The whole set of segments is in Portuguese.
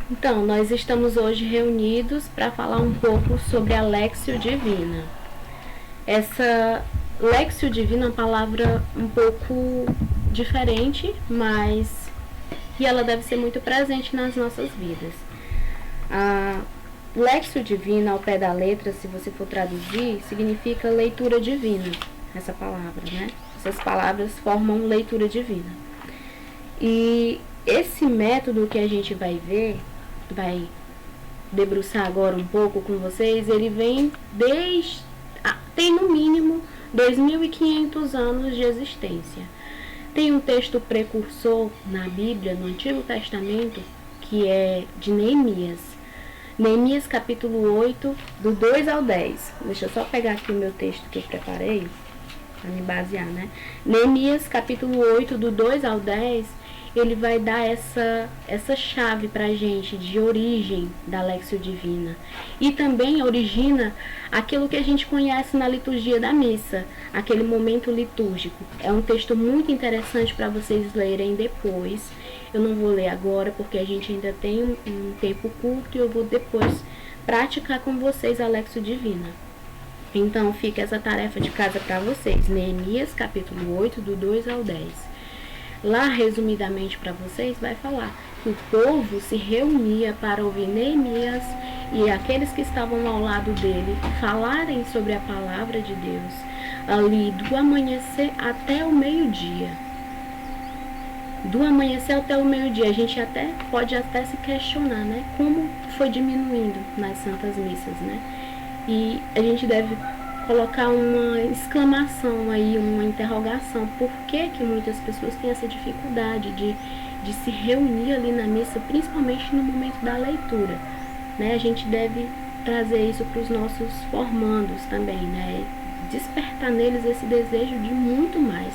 Então, nós estamos hoje reunidos para falar um pouco sobre a Léxio Divina. Essa Léxio Divina é uma palavra um pouco diferente, mas que ela deve ser muito presente nas nossas vidas. A Léxio Divina, ao pé da letra, se você for traduzir, significa leitura divina, essa palavra, né? Essas palavras formam leitura divina. E esse método que a gente vai ver, vai debruçar agora um pouco com vocês, ele vem desde... tem no mínimo 2.500 anos de existência. Tem um texto precursor na Bíblia, no Antigo Testamento, que é de Neemias. Neemias capítulo 8, do 2 ao 10. Deixa eu só pegar aqui o meu texto que eu preparei para me basear, né? Neemias capítulo 8, do 2 ao 10, ele vai dar essa chave para a gente de origem da Léxio Divina. E também origina aquilo que a gente conhece na liturgia da missa, aquele momento litúrgico. É um texto muito interessante para vocês lerem depois. Eu não vou ler agora porque a gente ainda tem um tempo curto e eu vou depois praticar com vocês a Léxio Divina. Então fica essa tarefa de casa para vocês. Neemias capítulo 8, do 2 ao 10. Lá, resumidamente para vocês, vai falar que o povo se reunia para ouvir Neemias e aqueles que estavam ao lado dele falarem sobre a palavra de Deus, ali do amanhecer até o meio-dia. Do amanhecer até o meio-dia, a gente pode até se questionar, né? Como foi diminuindo nas santas missas, né? E a gente deve colocar uma exclamação aí, uma interrogação. Por que muitas pessoas têm essa dificuldade de se reunir ali na missa, principalmente no momento da leitura, né? A gente deve trazer isso para os nossos formandos também, né? Despertar neles esse desejo de muito mais.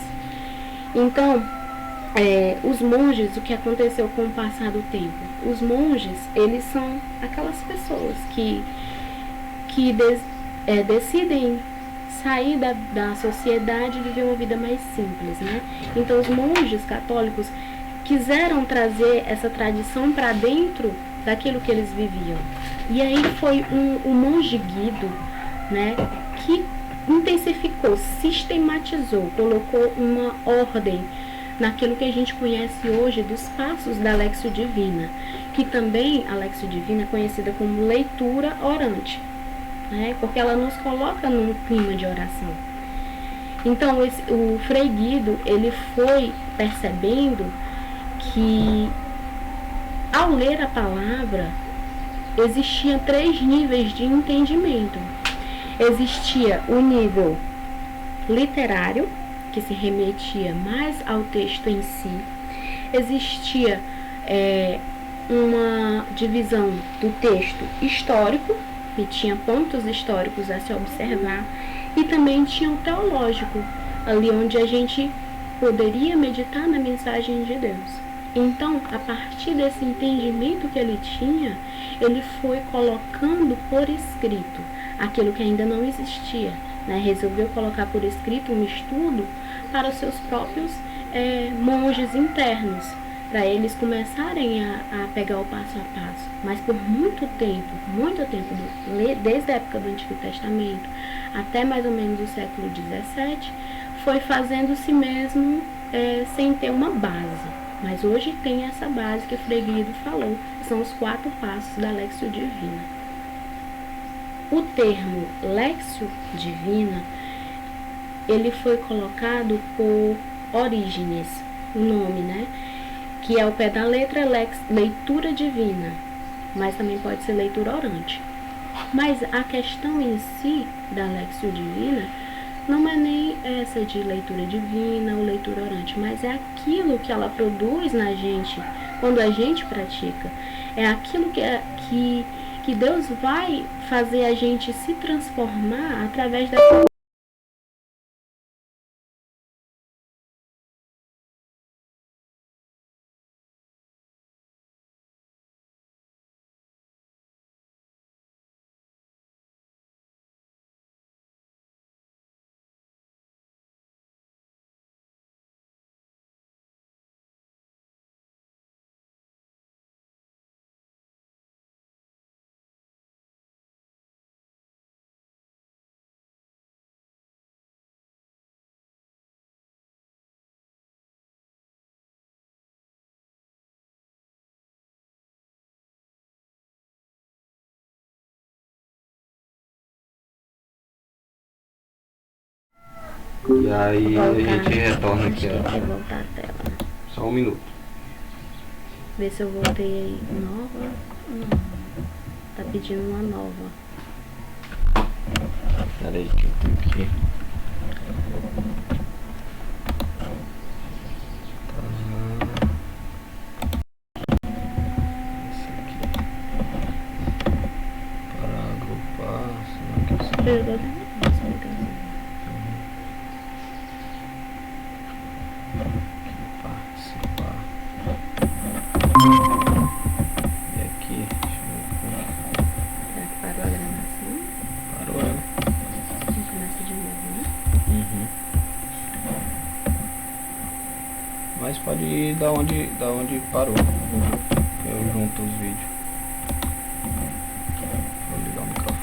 Então, os monges, o que aconteceu com o passar do tempo? Os monges, eles são aquelas pessoas que decidem sair da sociedade e viver uma vida mais simples, né? Então os monges católicos quiseram trazer essa tradição para dentro daquilo que eles viviam. E aí foi o monge Guido, né, que intensificou, sistematizou, colocou uma ordem naquilo que a gente conhece hoje dos passos da Léxio Divina, que também a Léxio Divina é conhecida como leitura orante, né? Porque ela nos coloca num clima de oração. Então o Frei Guido, ele foi percebendo que ao ler a palavra existiam 3 níveis de entendimento. Existia o nível literário, que se remetia mais ao texto em si. Existia uma divisão do texto histórico, que tinha pontos históricos a se observar, e também tinha o teológico, ali onde a gente poderia meditar na mensagem de Deus. Então, a partir desse entendimento que ele tinha, ele foi colocando por escrito aquilo que ainda não existia, né? Resolveu colocar por escrito um estudo para os seus próprios monges internos, para eles começarem a pegar o passo a passo. Mas por muito tempo, desde a época do Antigo Testamento até mais ou menos o século XVII, foi fazendo-se mesmo sem ter uma base. Mas hoje tem essa base que o Frei Guido falou, que são os 4 passos da Léxio Divina. O termo Léxio Divina, ele foi colocado por Orígenes, o nome, né? Que é ao pé da letra leitura divina, mas também pode ser leitura orante. Mas a questão em si da Léxio Divina não é nem essa de leitura divina ou leitura orante, mas é aquilo que ela produz na gente quando a gente pratica. É aquilo que Deus vai fazer a gente se transformar através da E aí a gente retorna aqui. Tem que voltar a tela. Só um minuto. Vê se eu voltei aí. Nova? Não. Tá pedindo uma nova. Peraí, deixa eu ver aqui. Participar. E aqui, deixa eu ver. Será que parou a gravação? Parou ela. Começa de novo, né? Mas pode ir da onde parou. Eu junto os vídeos. Vou ligar o microfone.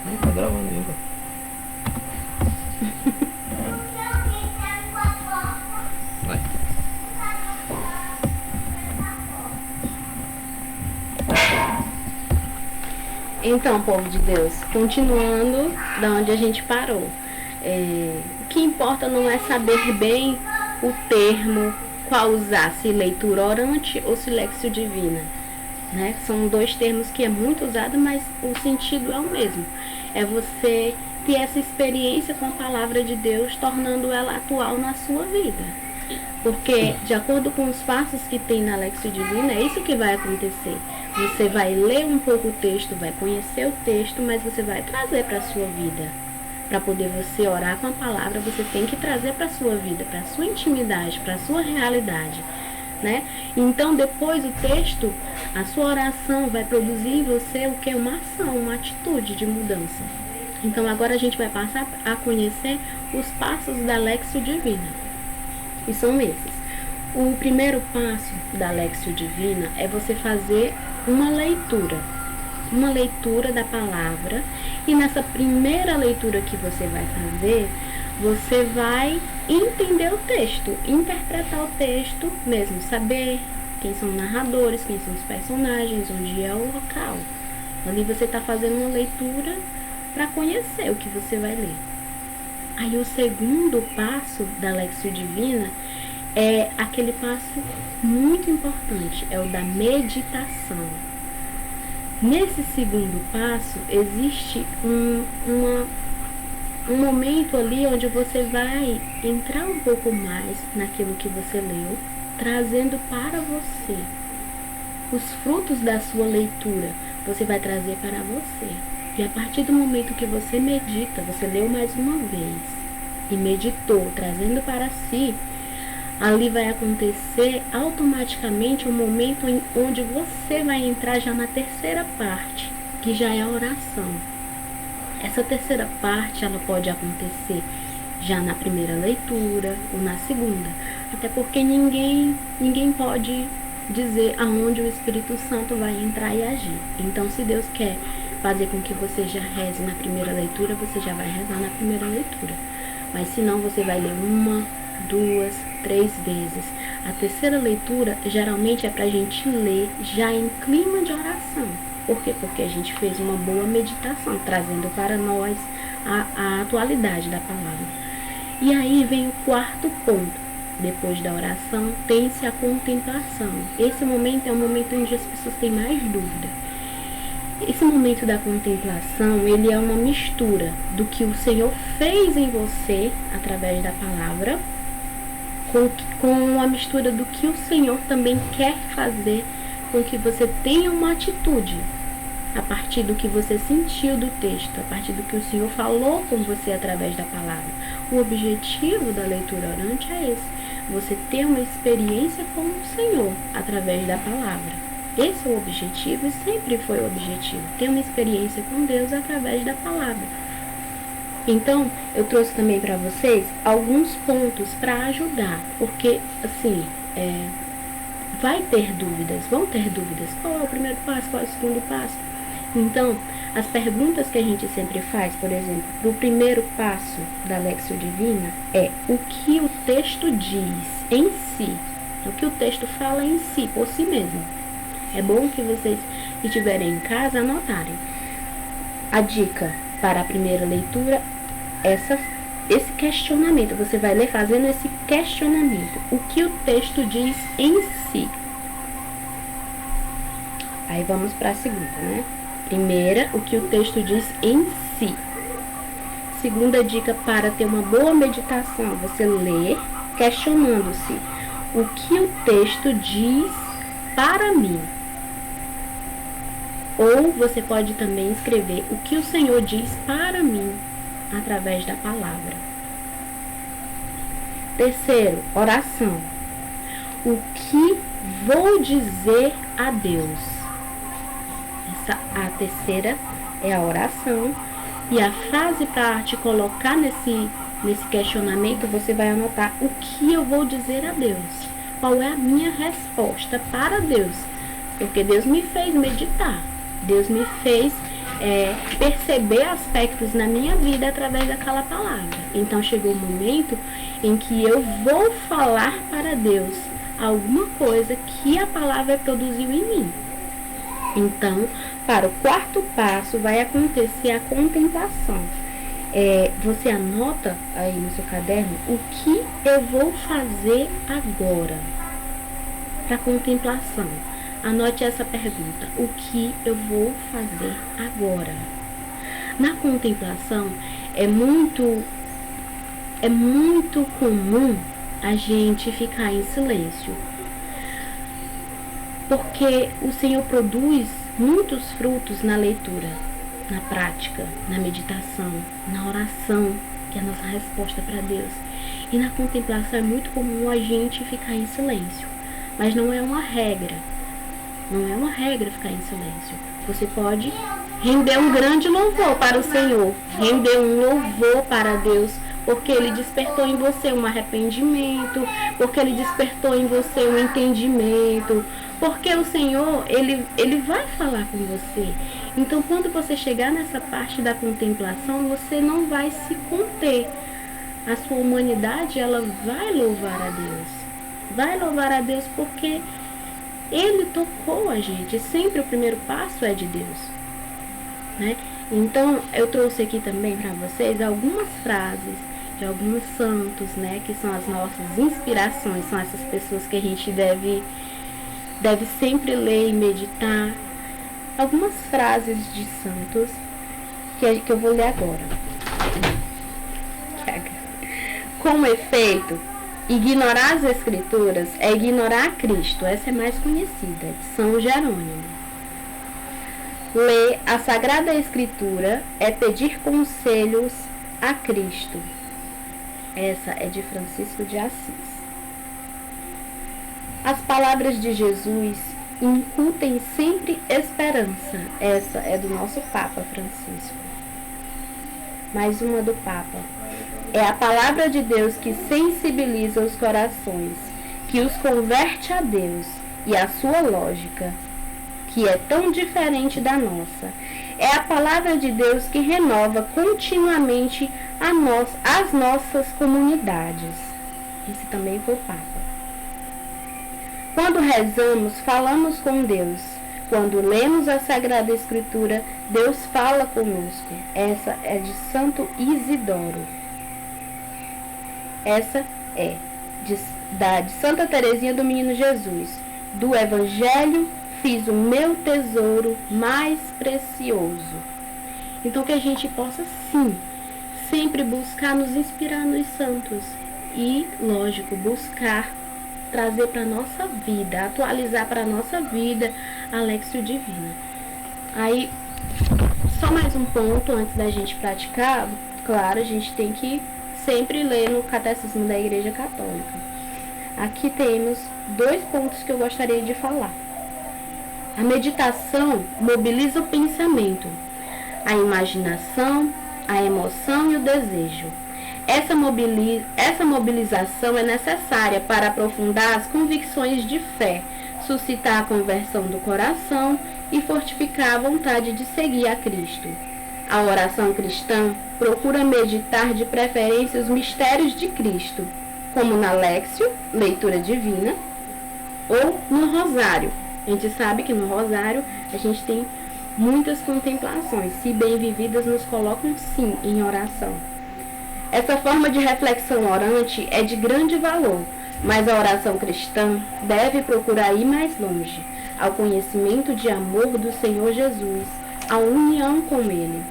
Ai, tá gravando ainda. Vai. Então, povo de Deus, continuando da onde a gente parou. O que importa não é saber bem o termo, qual usar, se leitura orante ou se lexio divina. Né? São dois termos que é muito usado, mas o sentido é o mesmo. É você ter essa experiência com a palavra de Deus, tornando ela atual na sua vida. Porque, de acordo com os passos que tem na Lexio Divina, é isso que vai acontecer. Você vai ler um pouco o texto, vai conhecer o texto, mas você vai trazer para a sua vida. Para poder você orar com a palavra, você tem que trazer para a sua vida, para a sua intimidade, para a sua realidade. Né? Então, depois o texto, a sua oração vai produzir em você o que? Uma ação, uma atitude de mudança. Então, agora a gente vai passar a conhecer os passos da Lexio Divina. E são esses. O primeiro passo da Lexio Divina é você fazer uma leitura da palavra, e nessa primeira leitura que você vai fazer, você vai entender o texto, interpretar o texto mesmo, saber quem são os narradores, quem são os personagens, onde é o local. Ali você está fazendo uma leitura para conhecer o que você vai ler. Aí o segundo passo da Lexio Divina é aquele passo muito importante, é o da meditação. Nesse segundo passo, existe um momento ali onde você vai entrar um pouco mais naquilo que você leu, trazendo para você os frutos da sua leitura. Você vai trazer para você. E a partir do momento que você medita, você leu mais uma vez e meditou, trazendo para si, ali vai acontecer automaticamente um momento onde você vai entrar já na terceira parte, que já é a oração. Essa terceira parte, ela pode acontecer já na primeira leitura ou na segunda, até porque ninguém pode dizer aonde o Espírito Santo vai entrar e agir. Então, se Deus quer fazer com que você já reze na primeira leitura, você já vai rezar na primeira leitura. Mas se não, você vai ler 1, 2, 3 vezes. A terceira leitura geralmente é para a gente ler já em clima de oração. Por quê? Porque a gente fez uma boa meditação, trazendo para nós a atualidade da palavra. E aí vem o quarto ponto. Depois da oração, tem-se a contemplação. Esse momento é um momento onde as pessoas têm mais dúvida. Esse momento da contemplação, ele é uma mistura do que o Senhor fez em você, através da palavra, com a mistura do que o Senhor também quer fazer com que você tenha uma atitude, a partir do que você sentiu do texto, a partir do que o Senhor falou com você através da palavra. O objetivo da leitura orante é esse, você ter uma experiência com o Senhor através da palavra. Esse é o objetivo e sempre foi o objetivo, ter uma experiência com Deus através da palavra. Então, eu trouxe também para vocês alguns pontos para ajudar, porque, assim, vão ter dúvidas. Qual é o primeiro passo, qual é o segundo passo? Então, as perguntas que a gente sempre faz, por exemplo, o primeiro passo da Léxio Divina é o que o texto diz em si, o que o texto fala em si, por si mesmo. É bom que vocês que estiverem em casa anotarem. A dica para a primeira leitura, esse questionamento, você vai ler fazendo esse questionamento, o que o texto diz em si. Aí vamos para a segunda, né? Primeira, o que o texto diz em si. Segunda dica para ter uma boa meditação, você lê questionando-se o que o texto diz para mim. Ou você pode também escrever o que o Senhor diz para mim através da palavra. Terceiro, oração. O que vou dizer a Deus? A terceira é a oração. E a frase para te colocar nesse questionamento, você vai anotar o que eu vou dizer a Deus. Qual é a minha resposta para Deus? Porque Deus me fez meditar. Deus me fez perceber aspectos na minha vida através daquela palavra. Então chegou o momento em que eu vou falar para Deus alguma coisa que a palavra produziu em mim. Então, para o quarto passo, vai acontecer a contemplação. Você anota aí no seu caderno o que eu vou fazer agora para contemplação. Anote essa pergunta, o que eu vou fazer agora? Na contemplação, é muito comum a gente ficar em silêncio, porque o Senhor produz muitos frutos na leitura, na prática, na meditação, na oração, que é a nossa resposta para Deus. E na contemplação é muito comum a gente ficar em silêncio, mas não é uma regra. Não é uma regra ficar em silêncio. Você pode render um grande louvor para o Senhor, render um louvor para Deus, porque Ele despertou em você um arrependimento, porque Ele despertou em você um entendimento, porque o Senhor, Ele vai falar com você. Então, quando você chegar nessa parte da contemplação, você não vai se conter. A sua humanidade, ela vai louvar a Deus. Vai louvar a Deus porque Ele tocou a gente. Sempre o primeiro passo é de Deus, né? Então, eu trouxe aqui também para vocês algumas frases de alguns santos, né? Que são as nossas inspirações. São essas pessoas que a gente deve sempre ler e meditar. Algumas frases de santos que eu vou ler agora. Com efeito, ignorar as Escrituras é ignorar a Cristo. Essa é mais conhecida, de São Jerônimo. Ler a Sagrada Escritura é pedir conselhos a Cristo. Essa é de Francisco de Assis. As palavras de Jesus incutem sempre esperança. Essa é do nosso Papa Francisco. Mais uma do Papa. É a palavra de Deus que sensibiliza os corações, que os converte a Deus e à sua lógica, que é tão diferente da nossa. É a palavra de Deus que renova continuamente as nossas comunidades. Esse também foi o Papa. Quando rezamos, falamos com Deus. Quando lemos a Sagrada Escritura, Deus fala conosco. Essa é de Santo Isidoro. Essa é de Santa Teresinha do Menino Jesus. Do Evangelho fiz o meu tesouro mais precioso. Então que a gente possa sim, sempre buscar nos inspirar nos santos. E, lógico, buscar trazer para a nossa vida, atualizar para a nossa vida a Léxio Divina. Aí, só mais um ponto antes da gente praticar. Claro, a gente tem que sempre ler no Catecismo da Igreja Católica. Aqui temos 2 pontos que eu gostaria de falar. A meditação mobiliza o pensamento, a imaginação, a emoção e o desejo. Essa mobilização é necessária para aprofundar as convicções de fé, suscitar a conversão do coração e fortificar a vontade de seguir a Cristo. A oração cristã procura meditar de preferência os mistérios de Cristo, como na Léxio, leitura divina, ou no Rosário. A gente sabe que no Rosário a gente tem muitas contemplações, se bem vividas nos colocam sim em oração. Essa forma de reflexão orante é de grande valor, mas a oração cristã deve procurar ir mais longe, ao conhecimento de amor do Senhor Jesus, à união com Ele.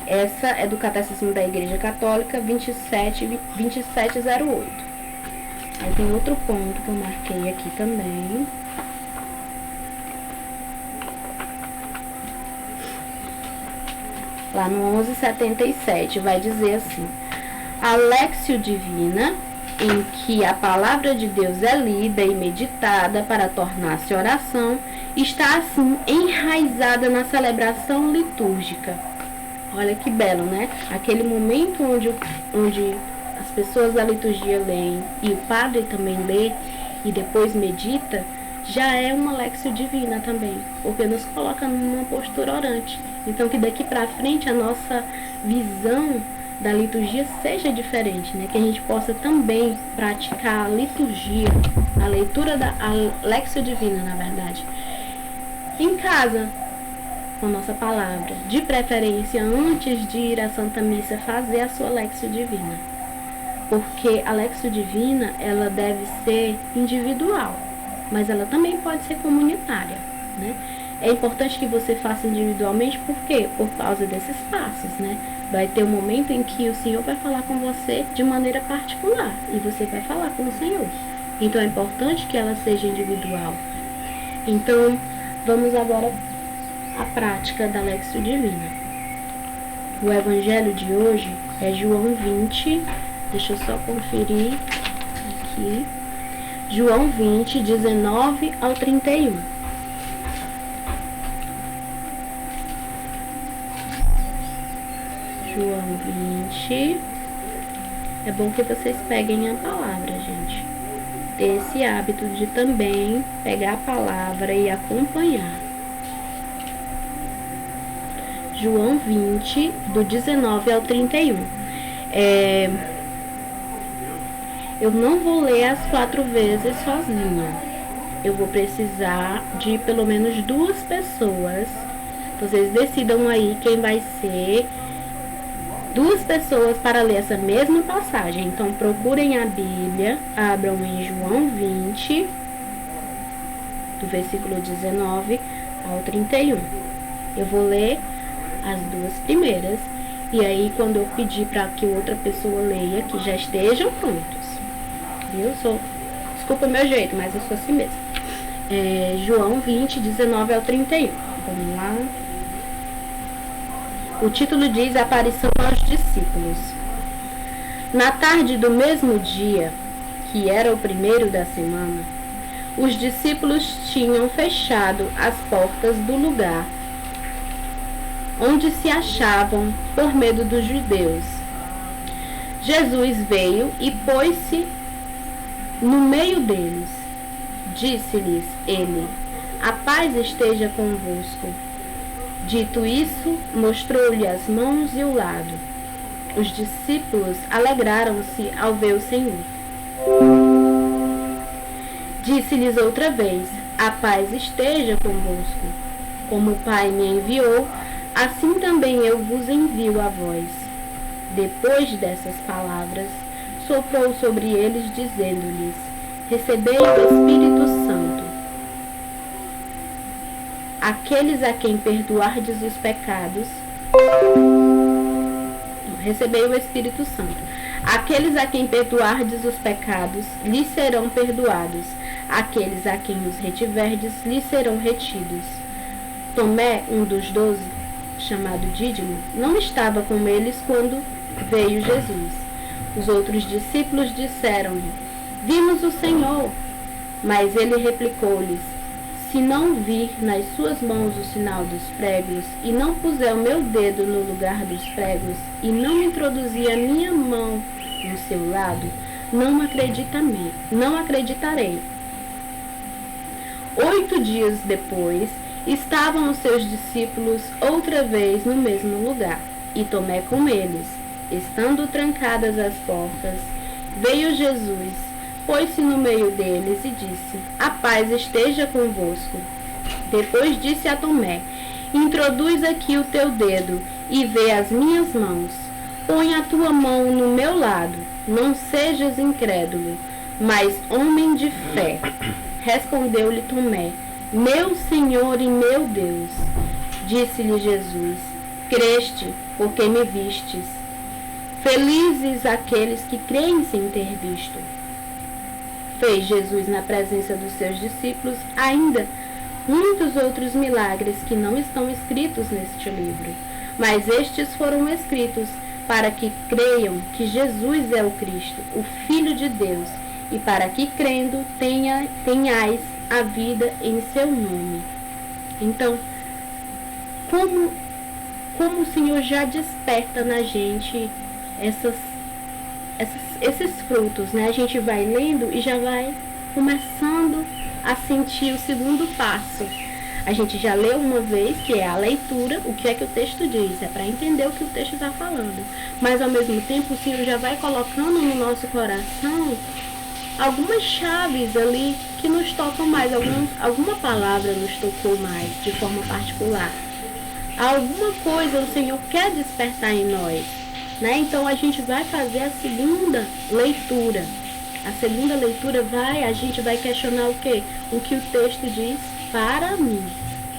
Essa é do Catecismo da Igreja Católica 2708. Aí tem outro ponto que eu marquei aqui também. Lá no 1177 vai dizer assim: a Léxio Divina, em que a palavra de Deus é lida e meditada para tornar-se oração, está assim enraizada na celebração litúrgica. Olha que belo, né? Aquele momento onde as pessoas da liturgia leem e o padre também lê e depois medita, já é uma Léxio Divina também, porque nos coloca numa postura orante. Então que daqui para frente a nossa visão da liturgia seja diferente, né? Que a gente possa também praticar a liturgia, a leitura da Léxio Divina, na verdade, em casa, com a nossa palavra, de preferência antes de ir à Santa Missa fazer a sua Léxio Divina, porque a Léxio Divina ela deve ser individual, mas ela também pode ser comunitária, né? É importante que você faça individualmente, por quê? Por causa desses passos, né? Vai ter um momento em que o Senhor vai falar com você de maneira particular e você vai falar com o Senhor. Então é importante que ela seja individual. Então, vamos agora à prática da Léxio Divina. O evangelho de hoje é João 20, deixa eu só conferir aqui. João 20, 19 ao 31. João 20. É bom que vocês peguem a palavra, gente. Ter esse hábito de também pegar a palavra e acompanhar. João 20, do 19 ao 31. Eu não vou ler as 4 vezes sozinha. Eu vou precisar de pelo menos 2 pessoas. Vocês decidam aí quem vai ser 2 pessoas para ler essa mesma passagem. Então procurem a Bíblia, abram em João 20, do versículo 19 ao 31. Eu vou ler as 2 primeiras. E aí quando eu pedir para que outra pessoa leia, que já estejam prontos. Desculpa o meu jeito, mas eu sou assim mesmo. João 20, 19 ao 31. Vamos lá. O título diz: Aparição aos discípulos. Na tarde do mesmo dia, que era o primeiro da semana, os discípulos tinham fechado as portas do lugar onde se achavam por medo dos judeus. Jesus veio e pôs-se no meio deles. Disse-lhes ele: a paz esteja convosco. Dito isso, mostrou-lhe as mãos e o lado. Os discípulos alegraram-se ao ver o Senhor. Disse-lhes outra vez: a paz esteja convosco. Como o Pai me enviou, assim também eu vos envio a vós. Depois dessas palavras, soprou sobre eles, dizendo-lhes: recebei o Espírito Santo. Aqueles a quem perdoardes os pecados, recebei o Espírito Santo. Aqueles a quem perdoardes os pecados, lhes serão perdoados. Aqueles a quem os retiverdes, lhes serão retidos. Tomé, um dos 12, chamado Dídimo, não estava com eles quando veio Jesus. Os outros discípulos disseram-lhe: vimos o Senhor. Mas ele replicou-lhes: se não vir nas suas mãos o sinal dos pregos, e não puser o meu dedo no lugar dos pregos, e não introduzir a minha mão no seu lado, não acreditarei. 8 dias depois, estavam os seus discípulos outra vez no mesmo lugar, e Tomé com eles. Estando trancadas as portas, veio Jesus, pôs-se no meio deles e disse: A paz esteja convosco. Depois disse a Tomé: Introduz aqui o teu dedo e vê as minhas mãos. Põe a tua mão no meu lado. Não sejas incrédulo, mas homem de fé. Respondeu-lhe Tomé: Meu Senhor e meu Deus. Disse-lhe Jesus: Creste, porque me vistes. Felizes aqueles que creem sem ter visto. Fez Jesus na presença dos seus discípulos ainda muitos outros milagres que não estão escritos neste livro, mas estes foram escritos para que creiam que Jesus é o Cristo, o Filho de Deus, e para que crendo tenhais a vida em seu nome. Então, como o Senhor já desperta na gente esses frutos, né? A gente vai lendo e já vai começando a sentir o segundo passo. A gente já leu uma vez, que é a leitura, o que é que o texto diz, é para entender o que o texto está falando. Mas, ao mesmo tempo, o Senhor já vai colocando no nosso coração algumas chaves ali que nos tocam mais, alguma palavra nos tocou mais, de forma particular. Alguma coisa o Senhor quer despertar em nós, né? Então, a gente vai fazer a segunda leitura. A segunda leitura a gente vai questionar o quê? O que o texto diz para mim,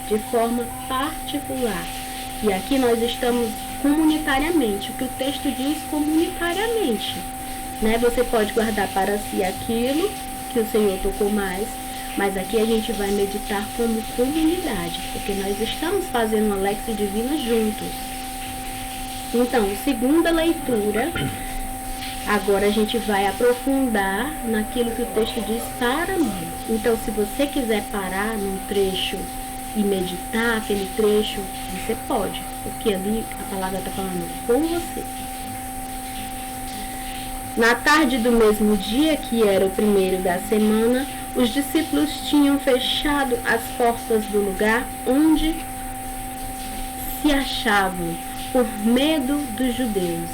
de forma particular. E aqui nós estamos comunitariamente, o que o texto diz comunitariamente, né? Você pode guardar para si aquilo que o Senhor tocou mais, mas aqui a gente vai meditar como comunidade, porque nós estamos fazendo uma Lexio Divina juntos. Então, segunda leitura. Agora a gente vai aprofundar naquilo que o texto diz para mim. Então, se você quiser parar num trecho e meditar aquele trecho, você pode, porque ali a palavra está falando com você. Na tarde do mesmo dia, que era o primeiro da semana, os discípulos tinham fechado as portas do lugar onde se achavam, por medo dos judeus.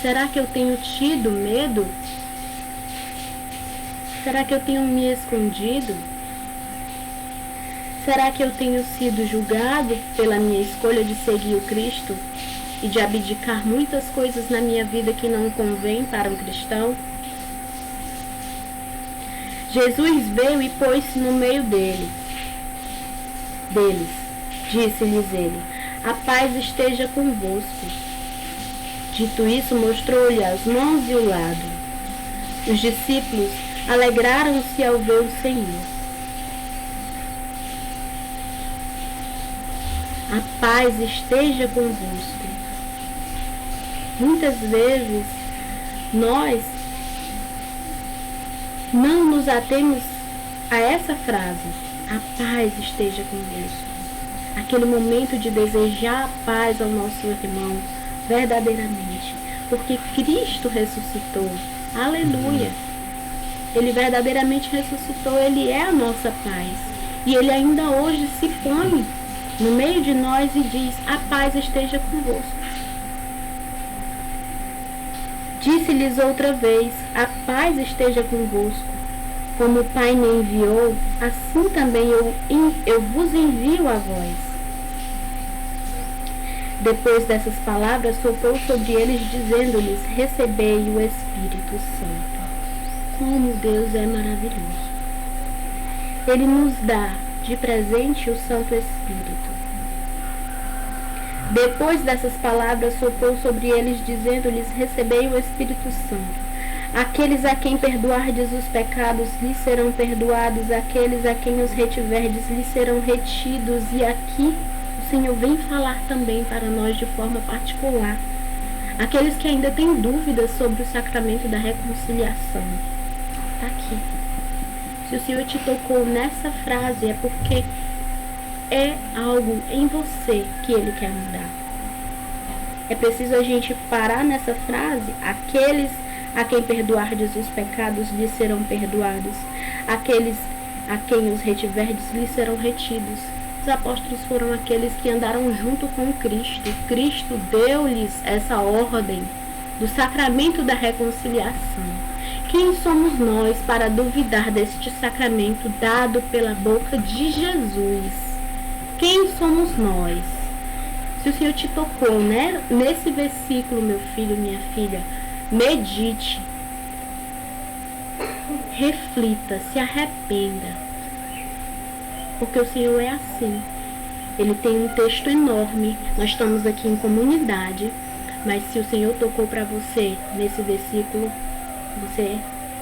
Será que eu tenho tido medo? Será que eu tenho me escondido? Será que eu tenho sido julgado pela minha escolha de seguir o Cristo e de abdicar muitas coisas na minha vida que não convém para um cristão? Jesus veio e pôs-se no meio deles. Disse-lhes ele: A paz esteja convosco. Dito isso, mostrou-lhe as mãos e o lado. Os discípulos alegraram-se ao ver o Senhor. A paz esteja convosco. Muitas vezes nós não nos atemos a essa frase: a paz esteja convosco. Aquele momento de desejar a paz ao nosso irmão, verdadeiramente, porque Cristo ressuscitou. Aleluia! Ele verdadeiramente ressuscitou, Ele é a nossa paz. E Ele ainda hoje se põe no meio de nós e diz: a paz esteja convosco. Disse-lhes outra vez: a paz esteja convosco. Como o Pai me enviou, assim também eu vos envio a vós. Depois dessas palavras, soprou sobre eles, dizendo-lhes: recebei o Espírito Santo. Como Deus é maravilhoso! Ele nos dá de presente o Santo Espírito. Depois dessas palavras, soprou sobre eles, dizendo-lhes: recebei o Espírito Santo. Aqueles a quem perdoardes os pecados, lhes serão perdoados. Aqueles a quem os retiverdes, lhes serão retidos. E aqui o Senhor vem falar também para nós de forma particular. Aqueles que ainda têm dúvidas sobre o sacramento da reconciliação. Está aqui. Se o Senhor te tocou nessa frase, é porque é algo em você que Ele quer mudar. É preciso a gente parar nessa frase: aqueles A quem perdoardes os pecados, lhes serão perdoados. Aqueles a quem os retiverdes, lhes serão retidos. Os apóstolos foram aqueles que andaram junto com Cristo. Cristo deu-lhes essa ordem do sacramento da reconciliação. Quem somos nós para duvidar deste sacramento dado pela boca de Jesus? Quem somos nós? Se o Senhor te tocou, né, nesse versículo, meu filho, minha filha, medite, reflita, se arrependa. Porque o Senhor é assim. Ele tem um texto enorme. Nós estamos aqui em comunidade. Mas se o Senhor tocou para você nesse versículo, você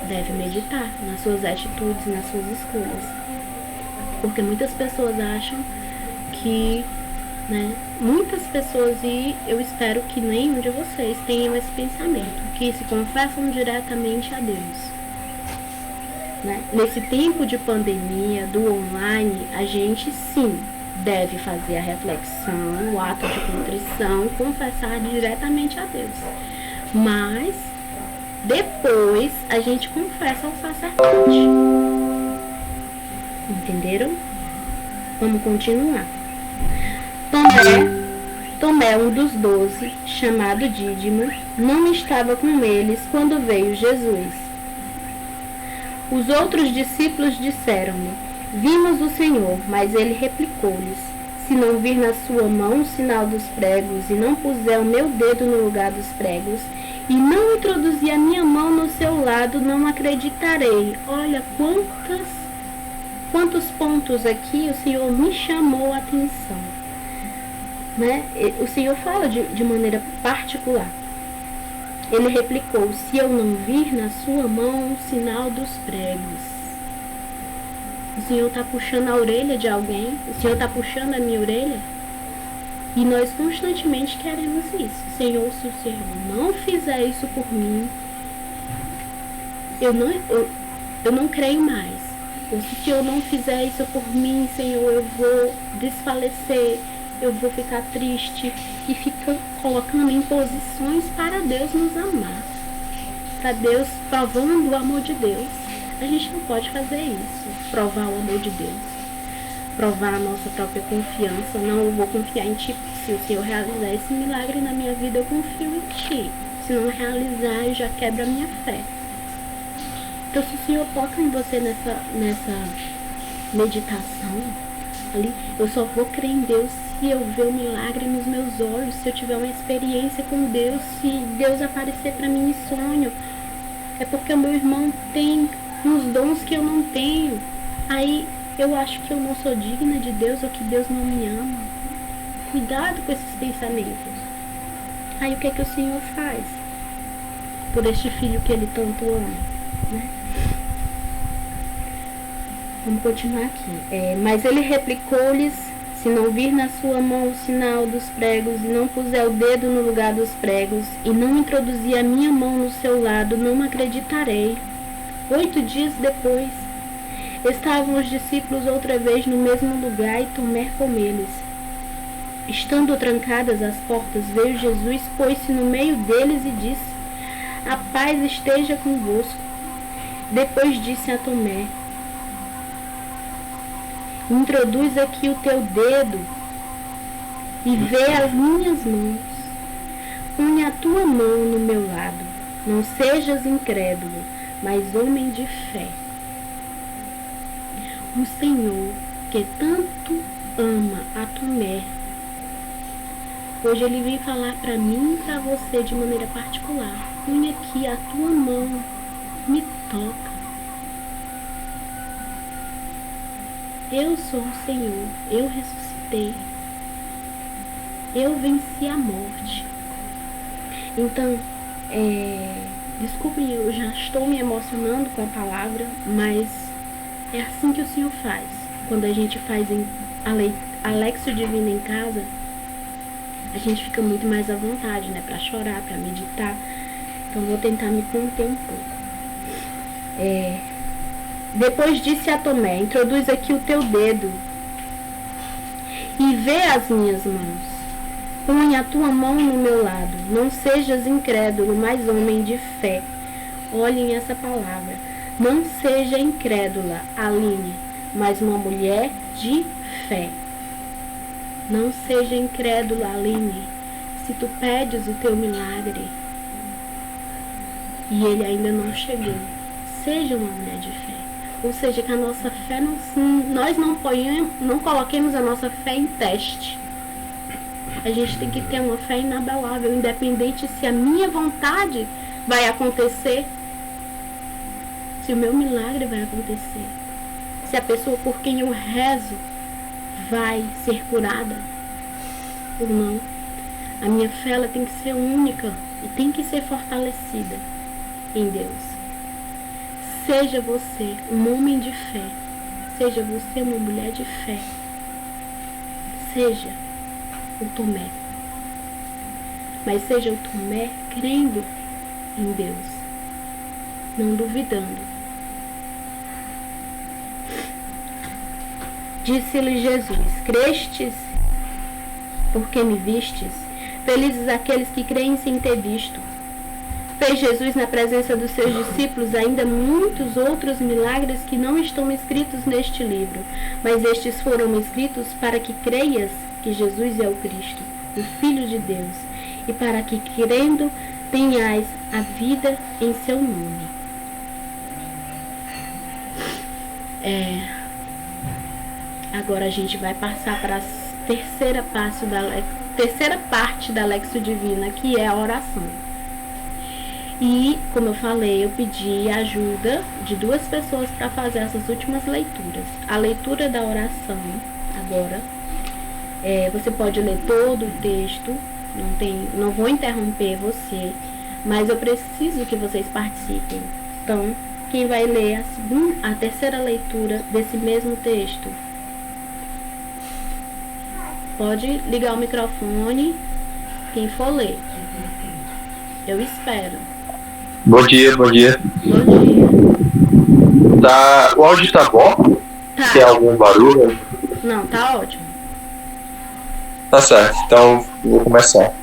deve meditar nas suas atitudes, nas suas escolhas. Porque muitas pessoas acham que, né, muitas pessoas, e eu espero que nenhum de vocês tenham esse pensamento, que se confessam diretamente a Deus. Né? Nesse tempo de pandemia, do online, a gente sim deve fazer a reflexão, o ato de contrição, confessar diretamente a Deus. Mas depois a gente confessa ao sacerdote. Entenderam? Vamos continuar. Tomé, um dos 12, chamado Dídimo, não estava com eles quando veio Jesus. Os outros discípulos disseram-lhe: vimos o Senhor. Mas ele replicou-lhes: se não vir na sua mão o sinal dos pregos, e não puser o meu dedo no lugar dos pregos, e não introduzir a minha mão no seu lado, não acreditarei. Olha quantos pontos aqui o Senhor me chamou a atenção. Né? O Senhor fala de maneira particular. Ele replicou: se eu não vir na sua mão o sinal dos pregos. O Senhor está puxando a orelha de alguém? O Senhor está puxando a minha orelha? E nós constantemente queremos isso. Senhor, se o Senhor não fizer isso por mim, eu não creio mais. Ou se o Senhor não fizer isso por mim, Senhor, eu vou desfalecer, eu vou ficar triste. E fica colocando em posições para Deus nos amar, para Deus, provando o amor de Deus. A gente não pode fazer isso, provar o amor de Deus, provar a nossa própria confiança. Não, eu vou confiar em Ti. Se o Senhor realizar esse milagre na minha vida, eu confio em Ti. Se não realizar, eu já quebro a minha fé. Então, se o Senhor toca em você nessa meditação ali, eu só vou crer em Deus se eu ver o milagre nos meus olhos, se eu tiver uma experiência com Deus, se Deus aparecer para mim em sonho. É porque o meu irmão tem uns dons que eu não tenho. Aí eu acho que eu não sou digna de Deus, ou que Deus não me ama. Cuidado com esses pensamentos. Aí o que é que o Senhor faz por este filho que Ele tanto ama, né? Vamos continuar aqui. Mas ele replicou-lhes: se não vir na sua mão o sinal dos pregos, e não puser o dedo no lugar dos pregos, e não introduzir a minha mão no seu lado, não acreditarei. 8 dias depois, estavam os discípulos outra vez no mesmo lugar, e Tomé com eles. Estando trancadas as portas, veio Jesus, pôs-se no meio deles e disse: a paz esteja convosco. Depois disse a Tomé: introduz aqui o teu dedo e vê as minhas mãos. Põe a tua mão no meu lado. Não sejas incrédulo, mas homem de fé. O Senhor, que tanto ama a Tomé, hoje Ele vem falar para mim e para você de maneira particular: põe aqui a tua mão, me toca. Eu sou o Senhor, eu ressuscitei, eu venci a morte. Então, desculpem, eu já estou me emocionando com a palavra, mas é assim que o Senhor faz. Quando a gente faz a Léxio Divina em casa, a gente fica muito mais à vontade, né, para chorar, para meditar. Então, vou tentar me conter um pouco. Depois disse a Tomé: introduz aqui o teu dedo e vê as minhas mãos. Põe a tua mão no meu lado. Não sejas incrédulo, mas homem de fé. Olhem essa palavra. Não seja incrédula, Aline, mas uma mulher de fé. Não seja incrédula, Aline, se tu pedes o teu milagre e ele ainda não chegou. Seja uma mulher de fé. Ou seja, que a nossa fé, nós não coloquemos a nossa fé em teste. A gente tem que ter uma fé inabalável, independente se a minha vontade vai acontecer, se o meu milagre vai acontecer, se a pessoa por quem eu rezo vai ser curada ou não. A minha fé, ela tem que ser única e tem que ser fortalecida em Deus. Seja você um homem de fé, seja você uma mulher de fé, seja o Tomé, mas seja o Tomé crendo em Deus, não duvidando. Disse-lhe Jesus: Crestes porque me vistes? Felizes aqueles que creem sem ter visto. Fez Jesus na presença dos seus discípulos ainda muitos outros milagres que não estão escritos neste livro, mas estes foram escritos para que creias que Jesus é o Cristo, o Filho de Deus, e para que, crendo, tenhais a vida em seu nome. Agora a gente vai passar para a terceira parte da Lexio Divina, que é a oração. E, como eu falei, eu pedi ajuda de 2 pessoas para fazer essas últimas leituras. A leitura da oração, agora, você pode ler todo o texto, não vou interromper você, mas eu preciso que vocês participem. Então, quem vai ler a terceira leitura desse mesmo texto? Pode ligar o microfone, quem for ler. Eu espero. Bom dia. Bom dia. O áudio tá bom? Tá. Tem algum barulho? Não, tá ótimo. Tá certo, então vou começar.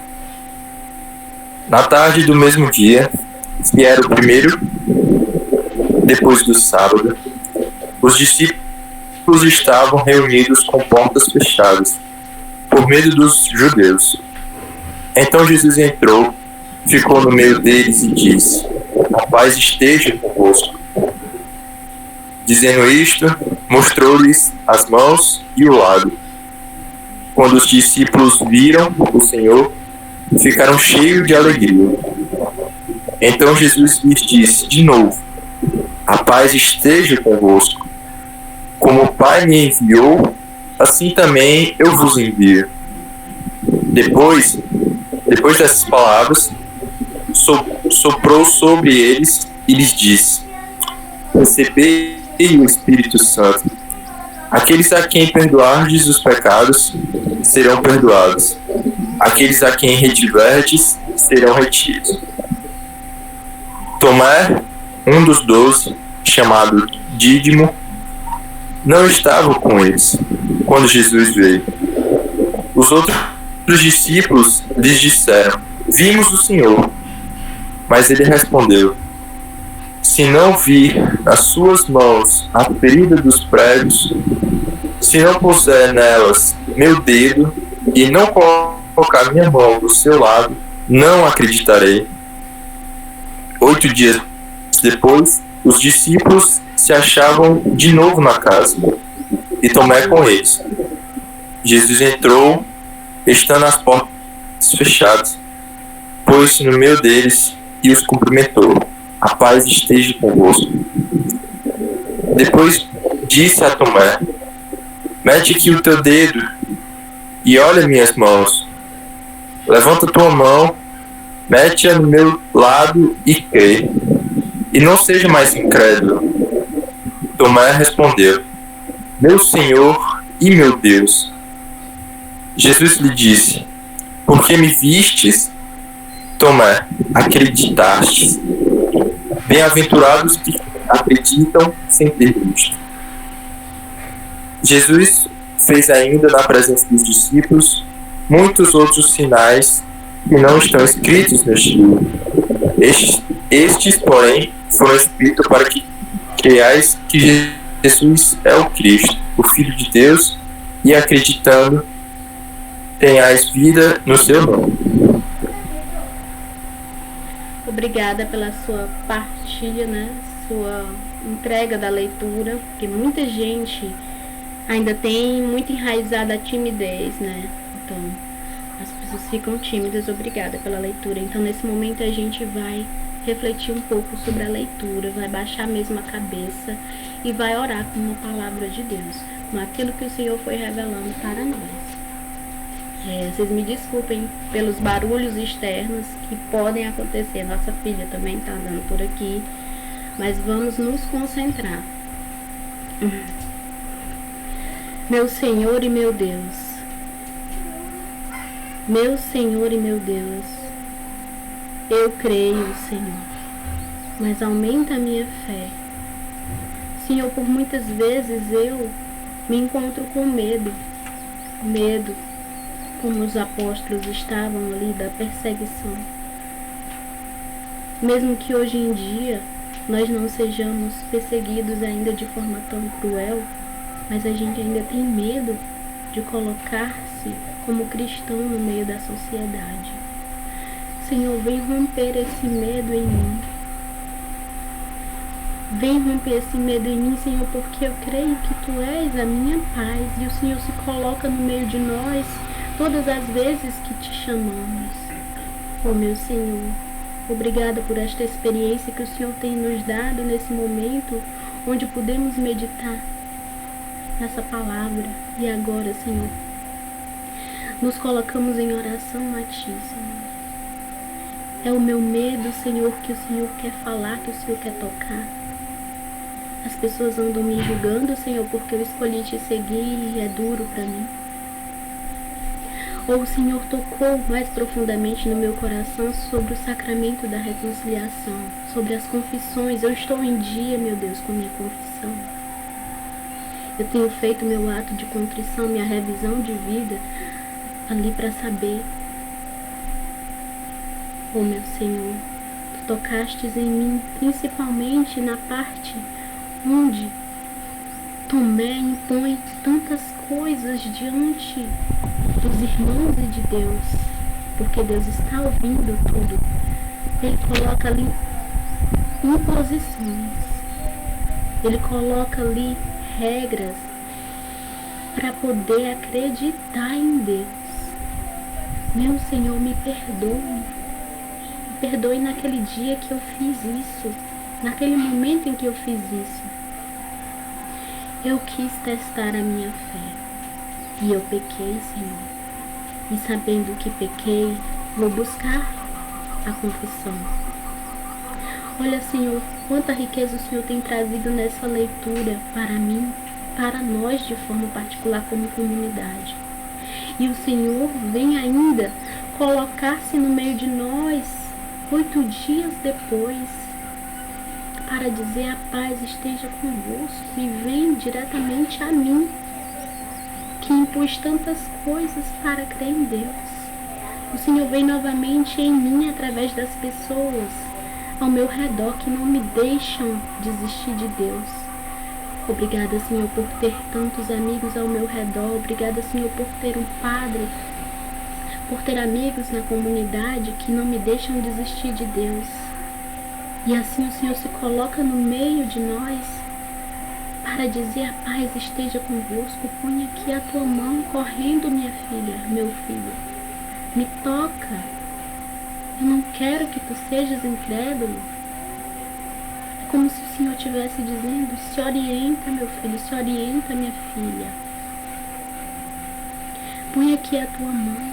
Na tarde do mesmo dia, que era o primeiro depois do sábado, os discípulos estavam reunidos com portas fechadas, por medo dos judeus. Então Jesus entrou, ficou no meio deles e disse: A paz esteja convosco. Dizendo isto, mostrou-lhes as mãos e o lado. Quando os discípulos viram o Senhor, ficaram cheios de alegria. Então Jesus lhes disse de novo: A paz esteja convosco. Como o Pai me enviou, assim também eu vos envio. Depois dessas palavras, soprou sobre eles e lhes disse: Recebei o Espírito Santo. Aqueles a quem perdoardes os pecados serão perdoados. Aqueles a quem retiverdes serão retidos. Tomé, um dos 12, chamado Dídimo, não estava com eles quando Jesus veio. Os outros discípulos lhes disseram: Vimos o Senhor. Mas ele respondeu: Se não vir nas suas mãos a ferida dos pregos, se não puser nelas meu dedo e não colocar minha mão do seu lado, não acreditarei. 8 dias depois, os discípulos se achavam de novo na casa, e Tomé com eles. Jesus entrou, estando as portas fechadas, pôs-se no meio deles e os cumprimentou: A paz esteja convosco. Depois disse a Tomé: Mete aqui o teu dedo e olha minhas mãos. Levanta tua mão, mete-a no meu lado e crê. E não seja mais incrédulo. Tomé respondeu: Meu Senhor e meu Deus. Jesus lhe disse: Porque me vistes, Tomé, acreditastes. Bem-aventurados que acreditam sem ter visto. Jesus fez ainda na presença dos discípulos muitos outros sinais que não estão escritos neste livro. Estes, porém, foram escritos para que creiais que Jesus é o Cristo, o Filho de Deus, e acreditando, tenhais vida no seu nome. Obrigada pela sua partilha, né? Sua entrega da leitura, porque muita gente ainda tem muito enraizada a timidez, né? Então, as pessoas ficam tímidas. Obrigada pela leitura. Então, nesse momento, a gente vai refletir um pouco sobre a leitura, vai baixar mesmo a cabeça e vai orar com uma palavra de Deus, com aquilo que o Senhor foi revelando para nós. Vocês me desculpem pelos barulhos externos que podem acontecer. Nossa filha também está andando por aqui, mas vamos nos concentrar. Meu Senhor e meu Deus, meu Senhor e meu Deus, eu creio, Senhor, mas aumenta a minha fé. Senhor, por muitas vezes eu me encontro com medo, como os apóstolos estavam ali, da perseguição. Mesmo que hoje em dia nós não sejamos perseguidos ainda de forma tão cruel, mas a gente ainda tem medo de colocar-se como cristão no meio da sociedade. Senhor, vem romper esse medo em mim. Vem romper esse medo em mim, Senhor, porque eu creio que Tu és a minha paz e o Senhor se coloca no meio de nós todas as vezes que Te chamamos. Oh, meu Senhor, obrigada por esta experiência que o Senhor tem nos dado nesse momento, onde podemos meditar nessa palavra. E agora, Senhor, nos colocamos em oração a Ti, Senhor. É o meu medo, Senhor, que o Senhor quer falar, que o Senhor quer tocar. As pessoas andam me julgando, Senhor, porque eu escolhi Te seguir e é duro para mim. Ou o Senhor tocou mais profundamente no meu coração sobre o sacramento da reconciliação, sobre as confissões. Eu estou em dia, meu Deus, com minha confissão. Eu tenho feito meu ato de contrição, minha revisão de vida, ali para saber. Oh, meu Senhor, Tu tocastes em mim, principalmente na parte onde Tomé impõe tantas coisas diante dos irmãos e de Deus, porque Deus está ouvindo tudo. Ele coloca ali imposições, Ele coloca ali regras para poder acreditar em Deus. Meu Senhor, me perdoe naquele dia que eu fiz isso, naquele momento em que eu fiz isso. Eu quis testar a minha fé e eu pequei, Senhor. E sabendo que pequei, vou buscar a confissão. Olha, Senhor, quanta riqueza o Senhor tem trazido nessa leitura para mim, para nós de forma particular como comunidade. E o Senhor vem ainda colocar-se no meio de nós 8 dias depois, para dizer: a paz esteja convosco, e vem diretamente a mim, que impus tantas coisas para crer em Deus. O Senhor vem novamente em mim através das pessoas ao meu redor que não me deixam desistir de Deus. Obrigada, Senhor, por ter tantos amigos ao meu redor. Obrigada, Senhor, por ter um padre, por ter amigos na comunidade que não me deixam desistir de Deus. E assim o Senhor se coloca no meio de nós para dizer: a paz esteja convosco. Põe aqui a tua mão correndo, minha filha, meu filho. Me toca. Eu não quero que tu sejas incrédulo. É como se o Senhor estivesse dizendo: se orienta, meu filho, se orienta, minha filha. Põe aqui a tua mão.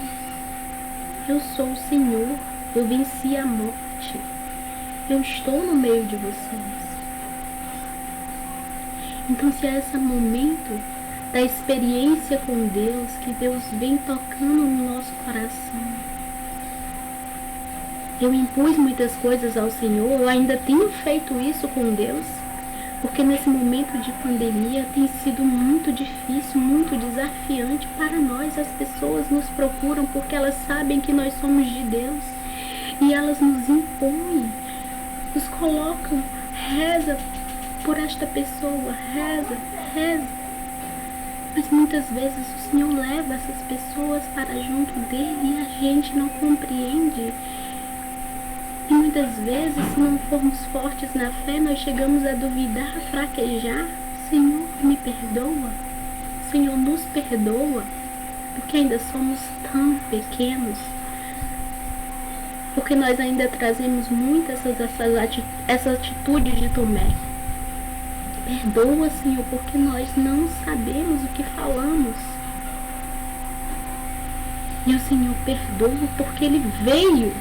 Eu sou o Senhor, eu venci a morte. Eu estou no meio de vocês. Então, se é esse momento da experiência com Deus, que Deus vem tocando no nosso coração. Eu impus muitas coisas ao Senhor, eu ainda tenho feito isso com Deus, porque nesse momento de pandemia tem sido muito difícil, muito desafiante para nós. As pessoas nos procuram porque elas sabem que nós somos de Deus e elas nos impõem, nos colocam reza por esta pessoa, reza. Mas muitas vezes o Senhor leva essas pessoas para junto dele e a gente não compreende. E muitas vezes, se não formos fortes na fé, nós chegamos a duvidar, a fraquejar. Senhor, me perdoa. Senhor, nos perdoa, porque ainda somos tão pequenos. Porque nós ainda trazemos muito essa atitude de Tomé. Perdoa, Senhor, porque nós não sabemos o que falamos. E o Senhor perdoa porque Ele veio.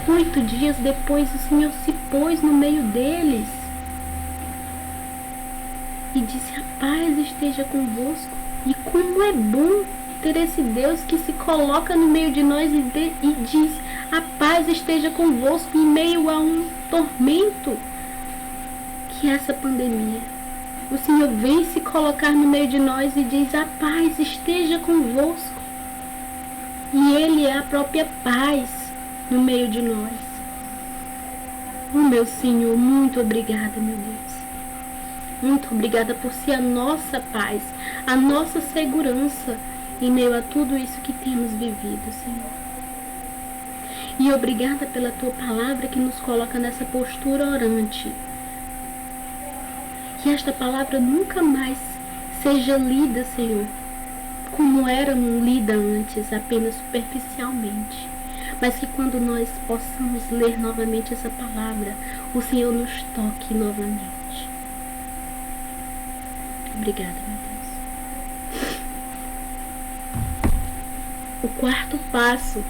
8 dias depois, o Senhor se pôs no meio deles e disse: a paz esteja convosco. E como é bom ter esse Deus que se coloca no meio de nós e diz: a paz esteja convosco, em meio a um tormento que é essa pandemia. O Senhor vem se colocar no meio de nós e diz: a paz esteja convosco. E Ele é a própria paz no meio de nós. Oh, meu Senhor, muito obrigada, meu Deus. Muito obrigada por ser a nossa paz, a nossa segurança em meio a tudo isso que temos vivido, Senhor. E obrigada pela Tua palavra que nos coloca nessa postura orante. Que esta palavra nunca mais seja lida, Senhor, como era lida antes, apenas superficialmente. Mas que quando nós possamos ler novamente essa palavra, o Senhor nos toque novamente. Obrigada, meu Deus. O quarto passo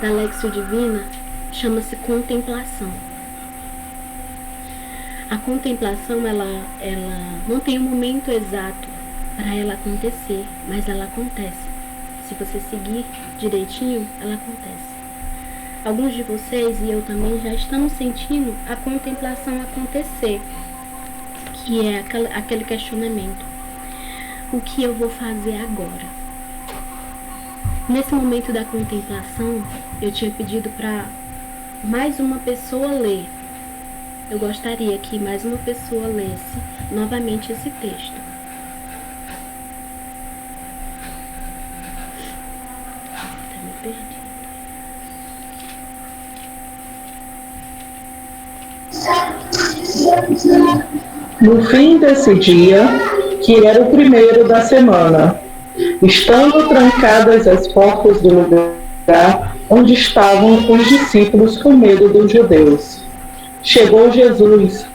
da Léxio Divina chama-se contemplação. A contemplação, ela não tem um momento exato para ela acontecer, mas ela acontece. Se você seguir direitinho, ela acontece. Alguns de vocês e eu também já estamos sentindo a contemplação acontecer, que é aquele questionamento: o que eu vou fazer agora? Nesse momento da contemplação, eu tinha pedido para mais uma pessoa ler. Eu gostaria que mais uma pessoa lesse novamente esse texto. No fim desse dia, que era o primeiro da semana, estando trancadas as portas do lugar onde estavam os discípulos com medo dos judeus, chegou Jesus,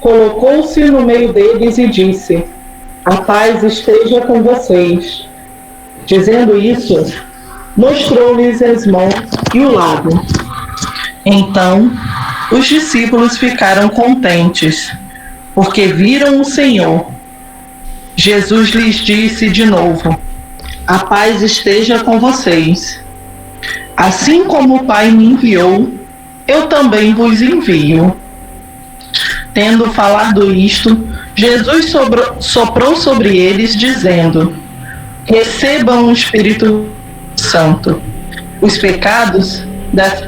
colocou-se no meio deles e disse: a paz esteja com vocês. Dizendo isso, mostrou-lhes as mãos e o lado. Então, os discípulos ficaram contentes, porque viram o Senhor. Jesus lhes disse de novo: a paz esteja com vocês. Assim como o Pai me enviou, eu também vos envio. Tendo falado isto, Jesus soprou sobre eles, dizendo: recebam o Espírito Santo. Os pecados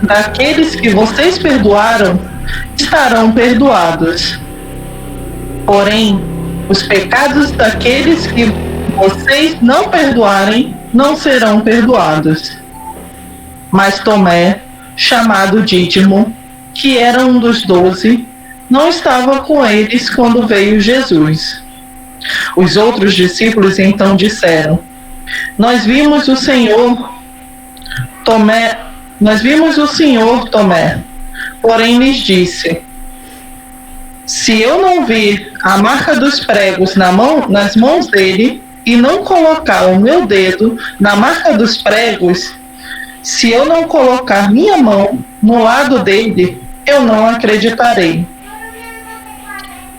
daqueles que vocês perdoaram estarão perdoados. Porém, os pecados daqueles que vocês não perdoarem não serão perdoados. Mas Tomé, chamado Dídimo, que era um dos 12, não estava com eles quando veio Jesus. Os outros discípulos então disseram: nós vimos o Senhor, Tomé. Porém lhes disse: se eu não vir a marca dos pregos nas mãos dele, e não colocar o meu dedo na marca dos pregos, se eu não colocar minha mão no lado dele, eu não acreditarei.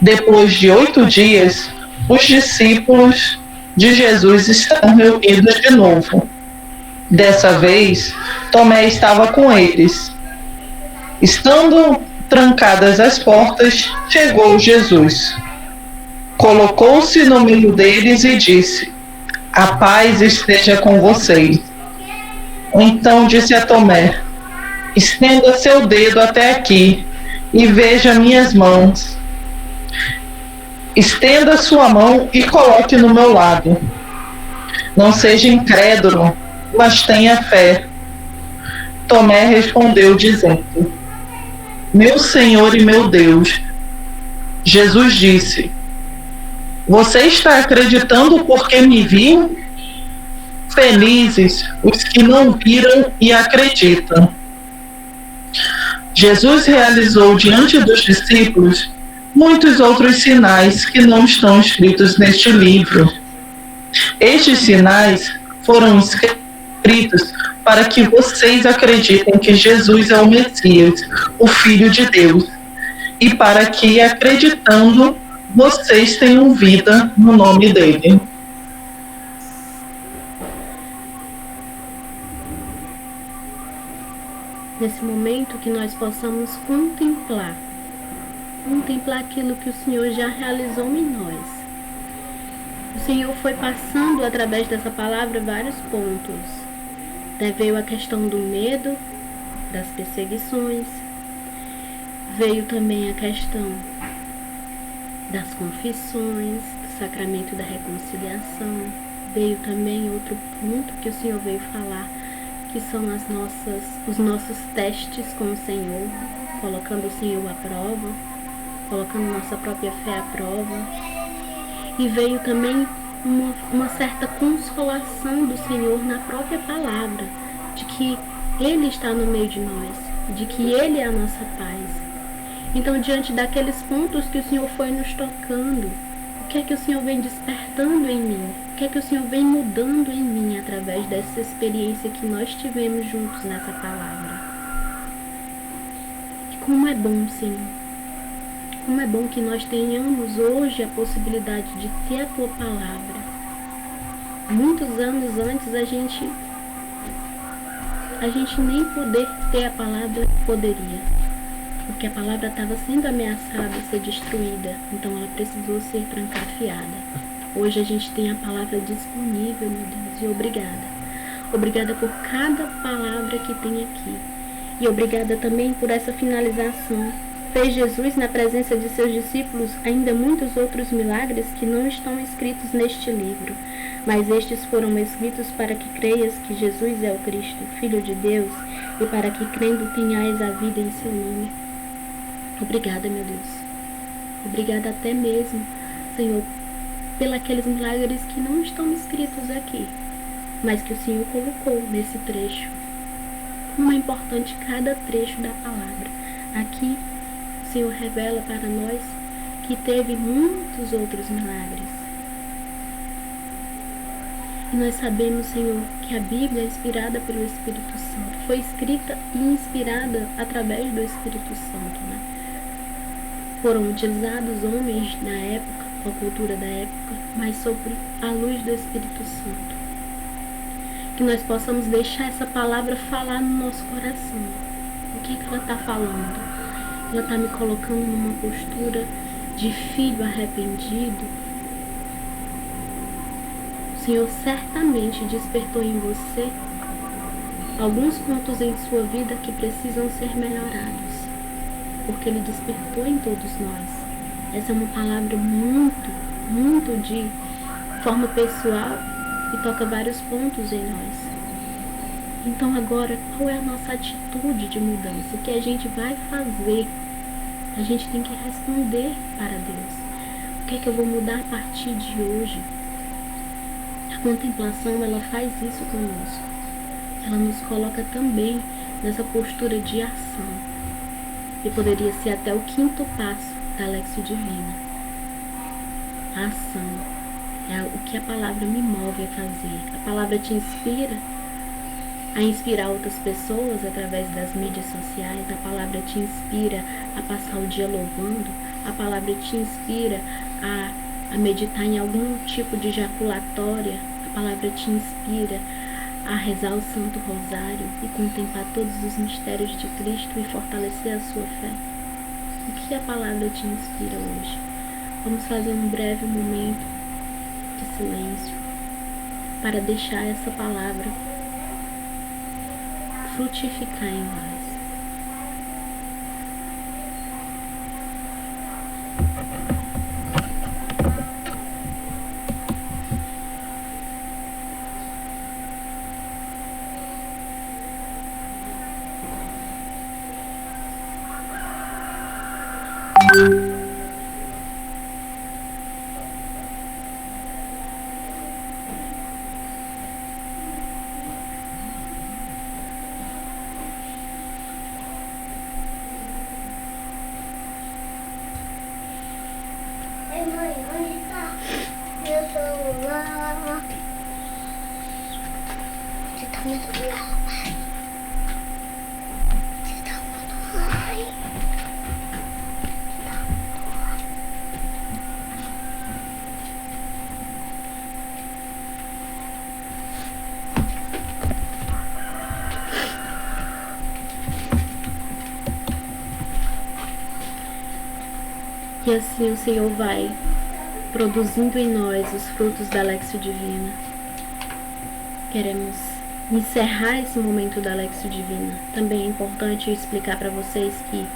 Depois de 8 dias, os discípulos de Jesus estão reunidos de novo. Dessa vez, Tomé estava com eles. Estando trancadas as portas, chegou Jesus. Colocou-se no meio deles e disse: a paz esteja com vocês. Então disse a Tomé: estenda seu dedo até aqui e veja minhas mãos. Estenda sua mão e coloque no meu lado. Não seja incrédulo, mas tenha fé. Tomé respondeu, dizendo: Meu Senhor e meu Deus. Jesus disse: Você está acreditando porque me viu? Felizes os que não viram e acreditam. Jesus realizou diante dos discípulos muitos outros sinais que não estão escritos neste livro. Estes sinais foram escritos para que vocês acreditem que Jesus é o Messias, o Filho de Deus, e para que, acreditando, vocês tenham vida no nome dele. Nesse momento que nós possamos contemplar aquilo que o Senhor já realizou em nós. O Senhor foi passando através dessa palavra vários pontos. Veio a questão do medo, das perseguições, veio também a questão das confissões, do sacramento da reconciliação, veio também outro ponto que o Senhor veio falar, que são os nossos testes com o Senhor, colocando o Senhor à prova, colocando nossa própria fé à prova. E veio também uma certa consolação do Senhor na própria palavra, de que Ele está no meio de nós, de que Ele é a nossa paz. Então, diante daqueles pontos que o Senhor foi nos tocando, o que é que o Senhor vem despertando em mim? O que é que o Senhor vem mudando em mim através dessa experiência que nós tivemos juntos nessa palavra? E como é bom, Senhor. Como é bom que nós tenhamos hoje a possibilidade de ter a Tua palavra. Muitos anos antes a gente nem poder ter a palavra poderia, porque a palavra estava sendo ameaçada a ser destruída, então ela precisou ser trancafiada. Hoje a gente tem a palavra disponível, meu Deus, e obrigada. Obrigada por cada palavra que tem aqui. E obrigada também por essa finalização. Fez Jesus, na presença de seus discípulos, ainda muitos outros milagres que não estão escritos neste livro, mas estes foram escritos para que creias que Jesus é o Cristo, Filho de Deus, e para que crendo tenhais a vida em seu nome. Obrigada, meu Deus. Obrigada até mesmo, Senhor, pelos milagres que não estão escritos aqui, mas que o Senhor colocou nesse trecho. Como é importante cada trecho da palavra. Aqui, o Senhor revela para nós que teve muitos outros milagres. E nós sabemos, Senhor, que a Bíblia é inspirada pelo Espírito Santo. Foi escrita e inspirada através do Espírito Santo, né? Foram utilizados homens na época, com a cultura da época, mas sobre a luz do Espírito Santo. Que nós possamos deixar essa palavra falar no nosso coração. O que é que ela está falando? Ela está me colocando numa postura de filho arrependido. O Senhor certamente despertou em você alguns pontos em sua vida que precisam ser melhorados, porque Ele despertou em todos nós. Essa é uma palavra muito de forma pessoal e toca vários pontos em nós. Então agora, qual é a nossa atitude de mudança? O que a gente vai fazer? A gente tem que responder para Deus. O que é que eu vou mudar a partir de hoje? A contemplação, ela faz isso conosco. Ela nos coloca também nessa postura de ação. E poderia ser até o 5º passo da Lexio Divina. A ação. É o que a palavra me move a fazer. A palavra te inspira a inspirar outras pessoas através das mídias sociais. A palavra te inspira a passar o dia louvando. A palavra te inspira a meditar em algum tipo de jaculatória. A palavra te inspira a rezar o Santo Rosário e contemplar todos os mistérios de Cristo e fortalecer a sua fé. O que a palavra te inspira hoje? Vamos fazer um breve momento de silêncio para deixar essa palavra frutificar em nós. Mãe, onde tá meu celular? Onde tá meu celular? Onde tá meu celular? E assim o Senhor vai produzindo em nós os frutos da Lexio Divina. Queremos encerrar esse momento da Lexio Divina. Também é importante explicar para vocês que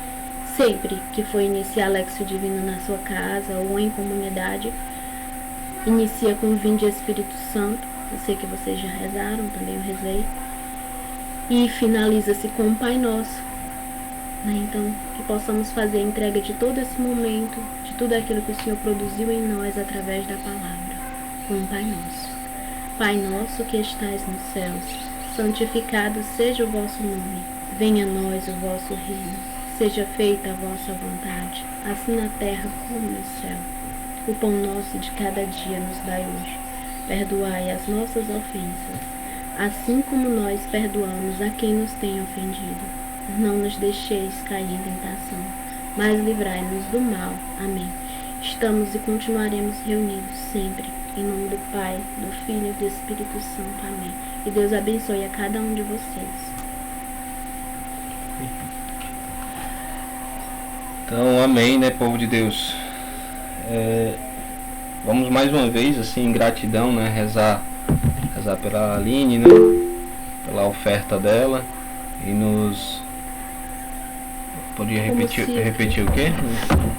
sempre que for iniciar a Lexio Divina na sua casa ou em comunidade, inicia com o Vinde Espírito Santo. Eu sei que vocês já rezaram, também eu rezei. E finaliza-se com o Pai Nosso. Então, que possamos fazer a entrega de todo esse momento, de tudo aquilo que o Senhor produziu em nós através da palavra, com o Pai Nosso. Pai nosso que estais nos céus, santificado seja o vosso nome. Venha a nós o vosso reino. Seja feita a vossa vontade, assim na terra como no céu. O pão nosso de cada dia nos dai hoje. Perdoai as nossas ofensas, assim como nós perdoamos a quem nos tem ofendido. Não nos deixeis cair em tentação, mas livrai-nos do mal. Amém. Estamos e continuaremos reunidos sempre, em nome do Pai, do Filho e do Espírito Santo. Amém. E Deus abençoe a cada um de vocês. Então, amém, né, povo de Deus? Vamos mais uma vez, assim, em gratidão, né, rezar pela Aline, né, pela oferta dela, e nos... Podia repetir o quê?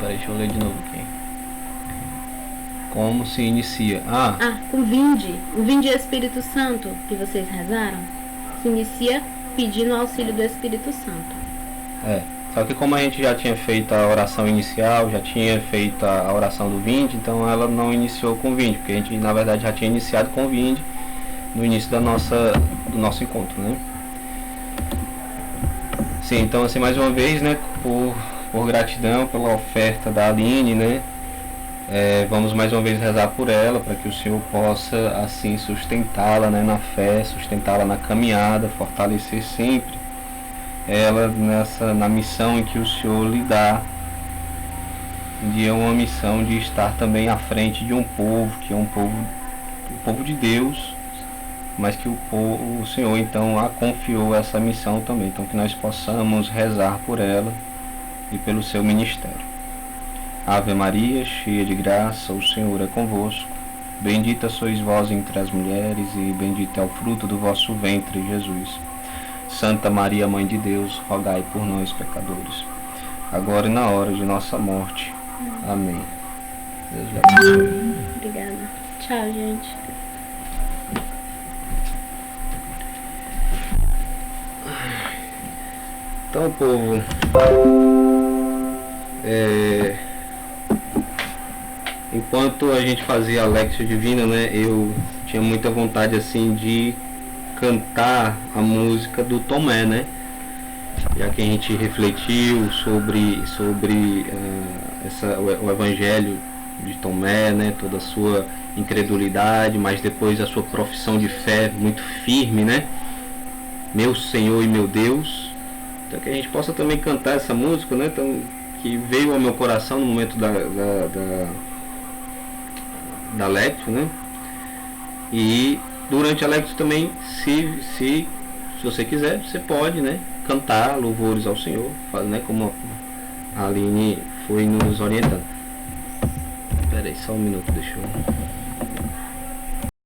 Peraí, deixa eu ler de novo aqui. Como se inicia? O Vinde Espírito Santo, que vocês rezaram, se inicia pedindo o auxílio do Espírito Santo. Só que como a gente já tinha feito a oração inicial, já tinha feito a oração do Vinde, então ela não iniciou com o Vinde, porque a gente na verdade já tinha iniciado com o Vinde no início do nosso encontro, né? Sim, então assim, mais uma vez, né, por gratidão pela oferta da Aline, né, vamos mais uma vez rezar por ela, para que o Senhor possa assim sustentá-la, né, na fé, sustentá-la na caminhada, fortalecer sempre ela na missão em que o Senhor lhe dá, de uma missão de estar também à frente de um povo, que é o povo de Deus, mas que o Senhor então a confiou essa missão também. Então que nós possamos rezar por ela e pelo seu ministério. Ave Maria, cheia de graça, o Senhor é convosco. Bendita sois vós entre as mulheres, e bendito é o fruto do vosso ventre, Jesus. Santa Maria, Mãe de Deus, rogai por nós, pecadores, agora e na hora de nossa morte. Amém. Deus lhe abençoe. Obrigada. Tchau, gente. Então, povo, enquanto a gente fazia a Lexio Divina, né, eu tinha muita vontade assim de cantar a música do Tomé, né, já que a gente refletiu sobre o Evangelho de Tomé, né, toda a sua incredulidade, mas depois a sua profissão de fé muito firme, né, meu Senhor e meu Deus. Então que a gente possa também cantar essa música, né, então, que veio ao meu coração no momento da Lexio, né, e durante a Lexio também, se você quiser, você pode, né, cantar louvores ao Senhor, né, como a Aline foi nos orientando. Espera aí, só um minuto, deixa eu...